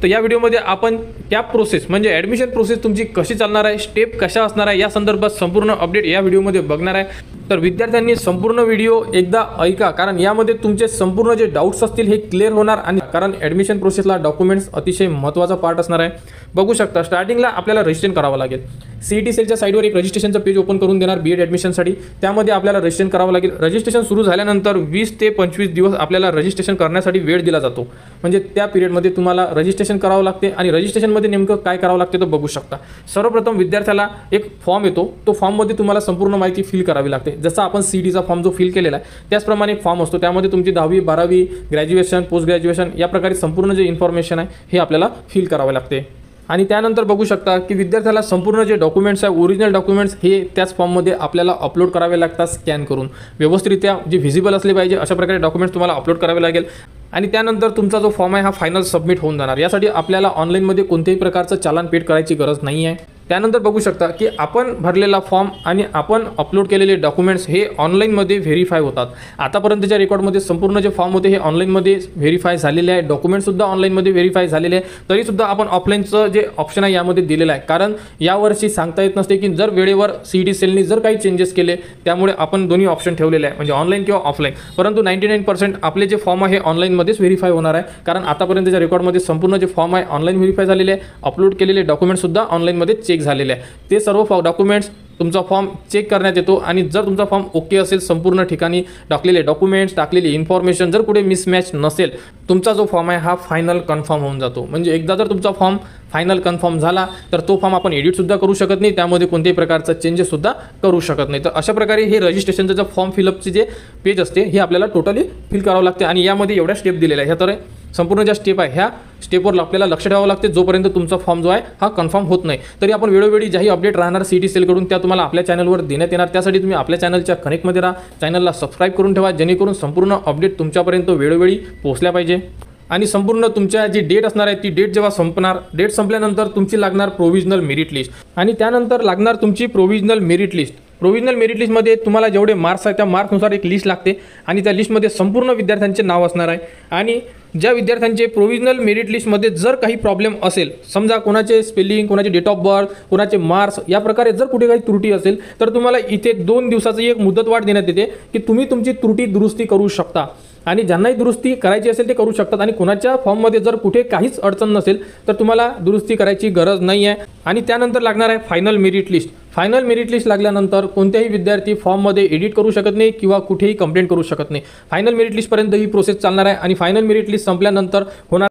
तर या व्हिडिओमध्ये आपण त्या प्रोसेस म्हणजे ॲडमिशन प्रोसेस तुमची कशी चालणार आहे, स्टेप कशा असणार आहे या संदर्भात संपूर्ण अपडेट या व्हिडिओमध्ये बघणार आहे। तर विद्यार्थ्यांनी संपूर्ण व्हिडिओ एकदा ऐका, कारण यामध्ये तुमचे संपूर्ण जे डाऊट्स असतील हे क्लिअर होणार आणि कारण ॲडमिशन प्रोसेसला डॉक्युमेंट्स अतिशय महत्त्वाचा पार्ट असणार आहे। बघू शकता स्टार्टिंगला आपल्याला रजिस्ट्रेशन करावं लागेल। सीईटी सेलच्या साईडवर एक रजिस्ट्रेशनचं पेज ओपन करून देणार बीएड ॲडमिशनसाठी, त्यामध्ये आपल्याला रजिस्ट्रेशन करावं लागेल। रजिस्ट्रेशन सुरू झाल्यानंतर 20 ते 25 दिवस आपल्याला रजिस्ट्रेशन करण्यासाठी वेळ दिला जातो, म्हणजे त्या पिरियडमध्ये तुम्हाला रजिस्ट्रेशन करावं लागते। आणि रजिस्ट्रेशनमध्ये नेमकं काय करावं लागते तर बघू शकता। सर्वप्रथम विद्यार्थ्याला एक फॉर्म येतो, तो फॉर्ममध्ये तुम्हाला संपूर्ण माहिती फिल करावी लागते। जसा आपण सीईटीचा फॉर्म जो फिल केलेला आहे त्याचप्रमाणे एक फॉर्म असतो, त्यामध्ये तुमची 10वी 12वी ग्रॅज्युएशन पोस्ट ग्रॅज्युएशन या प्रकारे संपूर्ण जे इन्फॉर्मेशन आहे हे आपल्याला फिल करावे लागते। आणि त्यानंतर बघू शकता की विद्यार्थ्याला संपूर्ण जे डॉक्युमेंट्स आहे ओरिजिनल डॉक्युमेंट्स हे त्याच फॉर्ममध्ये आपल्याला अपलोड करावे लागतात स्कॅन करून, व्यवस्थितरित्या जे व्हिजिबल असले पाहिजे अशा प्रकारे डॉक्युमेंट्स तुम्हाला अपलोड करावे लागेल। आणि त्यानंतर तुमचा जो फॉर्म आहे हा फायनल सबमिट होऊन जाणार। यासाठी आपल्याला ऑनलाईनमध्ये कोणत्याही प्रकारचं चालान पेड करायची गरज नाही आहे। त्यानंतर बघू शकता की आपण भरलेला फॉर्म आणि आपण अपलोड केलेले डॉक्युमेंट्स हे ऑनलाईनमध्ये व्हेरीफाय होतात। आतापर्यंतच्या रेकॉर्डमध्ये संपूर्ण जे फॉर्म होते हे ऑनलाईनमध्ये व्हेरीफाय झालेले आहे, डॉक्युमेंटसुद्धा ऑनलाईनमध्ये व्हेरीफाय झालेले आहे। तरीसुद्धा आपण ऑफलाईनचं जे ऑप्शन आहे यामध्ये दिलेलं आहे, कारण यावर्षी सांगता येत नसते की जर वेळेवर सीईटी सेलनी जर काही चेंजेस केले त्यामुळे आपण दोन्ही ऑप्शन ठेवलेले आहे, म्हणजे ऑनलाईन किंवा ऑफलाईन। परंतु 99% आपले जे फॉर्म आहे ऑनलाईनमध्येच व्हेरीफाय होणार आहे, कारण आतापर्यंतच्या रेकॉर्डमध्ये संपूर्ण जे फॉर्म आहे ऑनलाईन व्हेरीफाय झालेले आहे, अपलोड केलेले डॉक्युमेंटसुद्धा ऑनलाईनमध्ये चेक झालेले आहे। ते सर्व डॉक्युमेंट्स तुमचा फॉर्म चेक करण्यात येतो आणि जर तुमचा फॉर्म ओके असेल, संपूर्ण ठिकाणी टाकलेले डॉक्युमेंट्स टाकलेली इन्फॉर्मेशन जर कुठे मिसमॅच नसेल, तुमचा जो फॉर्म आहे हा फायनल कन्फर्म होऊन जातो। म्हणजे एकदा जर तुमचा फॉर्म फायनल कन्फर्म झाला तर तो फॉर्म आपण एडिटसुद्धा करू शकत नाही, त्यामध्ये कोणत्याही प्रकारचा चेंजेससुद्धा करू शकत नाही। तर अशा प्रकारे हे रजिस्ट्रेशनचं जे फॉर्म फिलअपचे जे पेज असते हे आपल्याला टोटली फिल करावं लागते। आणि यामध्ये एवढ्या स्टेप दिलेल्या आहेत, ह्या तर संपूर्ण ज्या स्टेप आहे ह्या स्टेपवर आपल्याला लक्ष ठेवावं लागते जोपर्यंत तुमचा फॉर्म जो आहे हा कन्फर्म होत नाही। तरी आपण वेळोवेळी ज्याही अपडेट राहणार सीईटी सेलकडून त्या तुम्हाला आपल्या चॅनलवर देण्यात येणार। त्यासाठी तुम्ही आपल्या चॅनलच्या कनेक्टमध्ये राहा, चॅनलला सबस्क्राईब करून ठेवा, जेणेकरून संपूर्ण अपडेट तुमच्यापर्यंत वेळोवेळी पोहोचल्या पाहिजे। आणि संपूर्ण तुमच्या जी डेट असणार आहे ती डेट जेव्हा संपणार, डेट संपल्यानंतर तुमची लागणार प्रोव्हिजनल मेरिट लिस्ट आणि त्यानंतर लागणार तुमची provisional merit list. Provisional merit लिस्टमध्ये तुम्हाला जेवढे मार्क्स आहेत त्या मार्क्सनुसार एक लिस्ट लागते आणि त्या लिस्टमध्ये संपूर्ण विद्यार्थ्यांचे नाव असणार आहे। आणि ज्या विद्यार्थ्यांचे प्रोव्हिजनल मेरिट लिस्टमध्ये जर काही प्रॉब्लेम असेल, समजा कोणाचे स्पेलिंग, कोणाचे डेट ऑफ बर्थ, कोणाचे मार्क्स या प्रकारे जर कुठे काही त्रुटी असेल तर तुम्हाला इथे 2 दिवसाची एक मुदतवाढ देण्यात येते की तुम्ही तुमची त्रुटी दुरुस्ती करू शकता। आणि ज्यांनाही दुरुस्ती करायची असेल ते करू शकतात। आणि कोणाच्या फॉर्ममध्ये जर कुठे काहीच अडचण नसेल तर तुम्हाला दुरुस्ती करायची गरज नाही आहे। आणि त्यानंतर लागणार आहे final merit list. Final merit list लागल्यानंतर कोणत्याही विद्यार्थी फॉर्ममध्ये एडिट करू शकत नाही किंवा कुठेही कंप्लेंट करू शकत नाही। फायनल मेरिट लिस्टपर्यंत ही प्रोसेस चालणार आहे आणि फायनल मेरिट लिस्ट संपल्यानंतर होणार